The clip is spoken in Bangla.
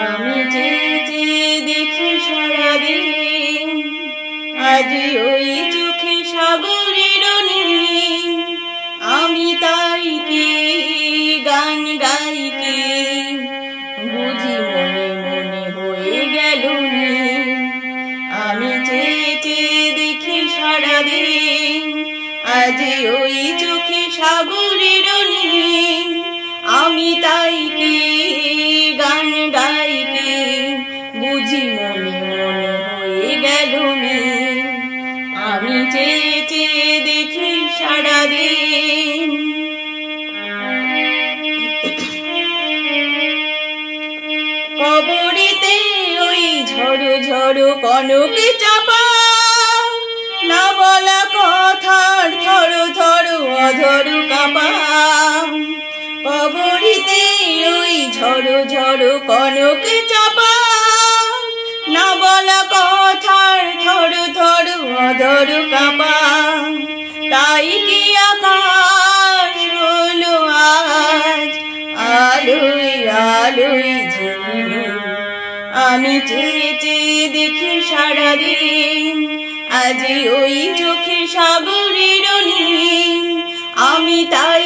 আমি চেয়ে চেয়ে দেখি সারাদিন, আজ ওই চোখে সাগরের নীল। আমি তাই কি গান গাই কি, বুঝি মনে মনে হয়ে গেল নীল। আমি চেয়ে চেয়ে দেখি সারাদিন, আজ ওই চোখে সাগরের নীল। আমি তাই কি গান গাই কি, বুঝি মনে মনে হয়ে গেল নীল। আমি চেয়ে চেয়ে দেখি সারাদিন। কবরেতে ওই ঝড়ো ঝড়ো কনকে চাপা, না বলা কথার থরো থরো অধর কাঁপা। কবরেতে ওই ঝড়ো ঝড়ো কনকে চাপা, না বলা কথার থরো থরো অধর কাঁপা। তাই কি আকাশ হলো আজ আলোয় আলোয় ঝিলমিল। আমি চেয়ে চেয়ে দেখি সারাদিন, আজ ওই চোখে সাগরের নীল। আমি তাই